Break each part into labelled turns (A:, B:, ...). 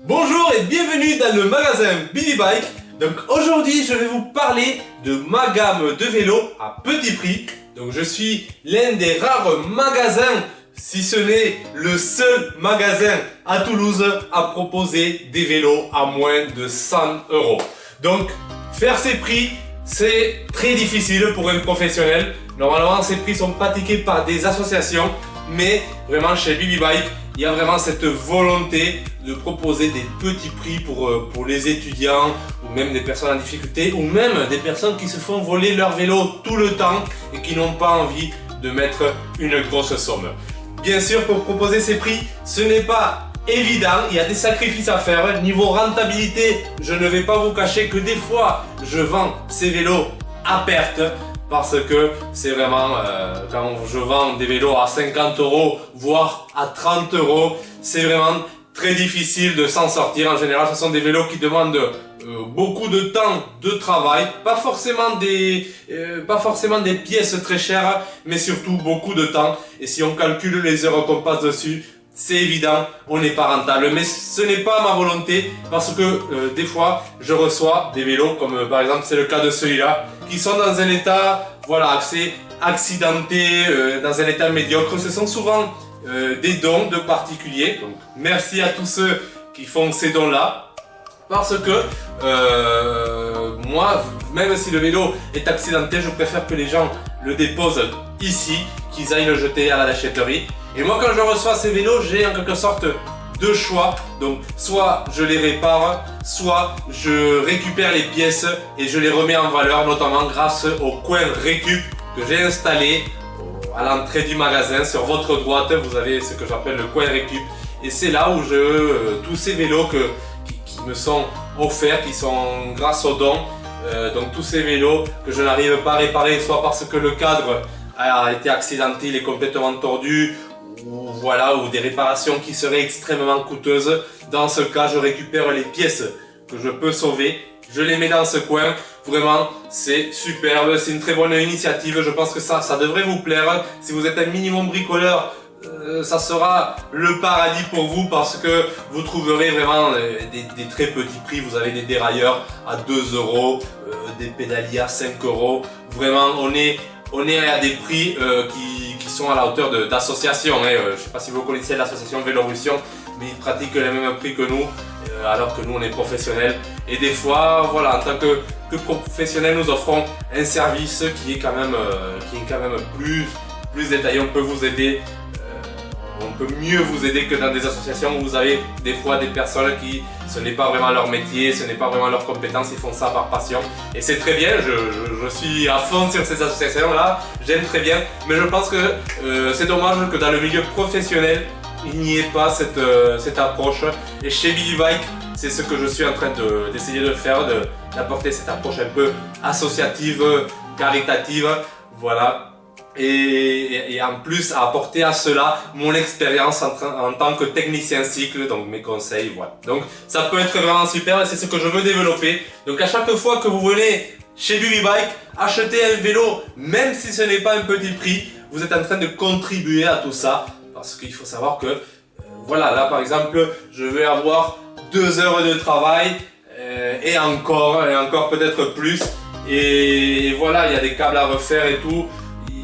A: Bonjour et bienvenue dans le magasin Billy Bike. Donc aujourd'hui je vais vous parler de ma gamme de vélos à petit prix. Donc je suis l'un des rares magasins, si ce n'est le seul magasin à Toulouse à proposer des vélos à moins de 100 €. Donc faire ces prix, c'est très difficile pour un professionnel. Normalement ces prix sont pratiqués par des associations, mais vraiment chez Billy Bike, il y a vraiment cette volonté de proposer des petits prix pour les étudiants ou même des personnes en difficulté ou même des personnes qui se font voler leur vélo tout le temps et qui n'ont pas envie de mettre une grosse somme. Bien sûr, pour proposer ces prix, ce n'est pas évident, il y a des sacrifices à faire. Niveau rentabilité, je ne vais pas vous cacher que des fois, je vends ces vélos à perte. Parce que c'est vraiment, quand je vends des vélos à 50 €, voire à 30 €, c'est vraiment très difficile de s'en sortir. En général, ce sont des vélos qui demandent beaucoup de temps de travail, pas forcément des pièces très chères, mais surtout beaucoup de temps. Et si on calcule les heures qu'on passe dessus, c'est évident, on n'est pas rentable. Mais ce n'est pas ma volonté, parce que des fois, je reçois des vélos, comme par exemple c'est le cas de celui-là, qui sont dans un état, voilà, assez accidenté, dans un état médiocre. Ce sont souvent des dons de particuliers. Donc merci à tous ceux qui font ces dons-là. Parce que moi, même si le vélo est accidenté, je préfère que les gens le déposent ici, qu'ils aillent le jeter à la déchetterie. Et moi, quand je reçois ces vélos, j'ai en quelque sorte deux choix. Donc soit je les répare, soit je récupère les pièces et je les remets en valeur, notamment grâce au coin récup que j'ai installé à l'entrée du magasin. Sur votre droite, vous avez ce que j'appelle le coin récup. Et c'est là où tous ces vélos qui me sont offerts, qui sont grâce aux dons, donc tous ces vélos que je n'arrive pas à réparer, soit parce que le cadre a été accidenté, il est complètement tordu, ou voilà, ou des réparations qui seraient extrêmement coûteuses. Dans ce cas, je récupère les pièces que je peux sauver, je les mets dans ce coin. Vraiment, c'est superbe, c'est une très bonne initiative. Je pense que ça devrait vous plaire. Si vous êtes un minimum bricoleur, ça sera le paradis pour vous, parce que vous trouverez vraiment des très petits prix. Vous avez des dérailleurs à 2 €, des pédaliers à 5 €. Vraiment, on est à des prix qui sont à la hauteur d'associations. Je ne sais pas si vous connaissez l'association Vélorussion, mais ils pratiquent les mêmes prix que nous, alors que nous on est professionnels. Et des fois, voilà, en tant que professionnels, nous offrons un service qui est quand même plus détaillé. On peut vous aider. On peut mieux vous aider que dans des associations où vous avez des fois des personnes qui, ce n'est pas vraiment leur métier, ce n'est pas vraiment leur compétence, ils font ça par passion. Et c'est très bien, je suis à fond sur ces associations-là, j'aime très bien. Mais je pense que c'est dommage que dans le milieu professionnel, il n'y ait pas cette approche. Et chez Billy Bike, c'est ce que je suis en train d'essayer de faire, d'apporter cette approche un peu associative, caritative, voilà. Et en plus à apporter à cela mon expérience en tant que technicien cycle, donc mes conseils, voilà. Donc ça peut être vraiment super et c'est ce que je veux développer. Donc à chaque fois que vous venez chez Billy Bike acheter un vélo, même si ce n'est pas un petit prix, vous êtes en train de contribuer à tout ça, parce qu'il faut savoir que voilà, là par exemple je vais avoir 2 heures de travail et encore peut-être plus, et voilà, il y a des câbles à refaire et tout.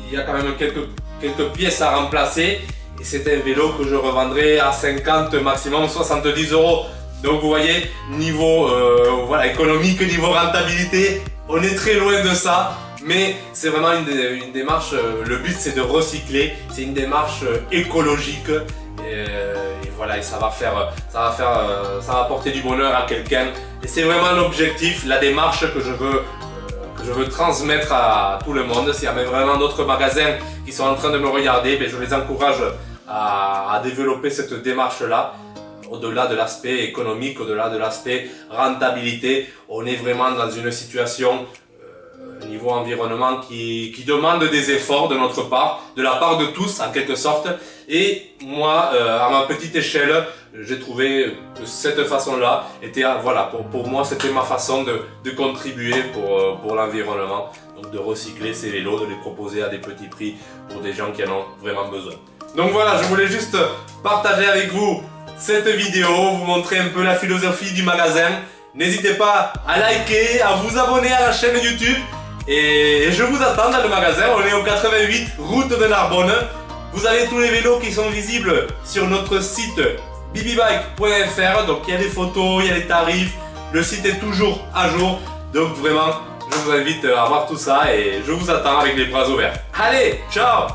A: Il y a quand même quelques pièces à remplacer, et c'est un vélo que je revendrai à 50, maximum 70 €. Donc vous voyez, niveau voilà, économique, niveau rentabilité, on est très loin de ça. Mais c'est vraiment une démarche, le but c'est de recycler, c'est une démarche écologique. Et voilà, et ça va apporter du bonheur à quelqu'un. Et c'est vraiment l'objectif, la démarche que je veux transmettre à tout le monde. S'il y a vraiment d'autres magasins qui sont en train de me regarder, je les encourage à développer cette démarche-là. Au-delà de l'aspect économique, au-delà de l'aspect rentabilité, on est vraiment dans une situation niveau environnement qui demande des efforts de notre part, de la part de tous en quelque sorte. Et moi, à ma petite échelle, j'ai trouvé que cette façon-là était, voilà, pour moi c'était ma façon de contribuer pour l'environnement, donc de recycler ces vélos, de les proposer à des petits prix pour des gens qui en ont vraiment besoin. Donc voilà, je voulais juste partager avec vous cette vidéo, vous montrer un peu la philosophie du magasin. N'hésitez pas à liker, à vous abonner à la chaîne YouTube. Et je vous attends dans le magasin, on est au 88 route de Narbonne. Vous avez tous les vélos qui sont visibles sur notre site bbybike.fr. Donc il y a des photos, il y a les tarifs, le site est toujours à jour. Donc vraiment, je vous invite à voir tout ça et je vous attends avec les bras ouverts. Allez, ciao!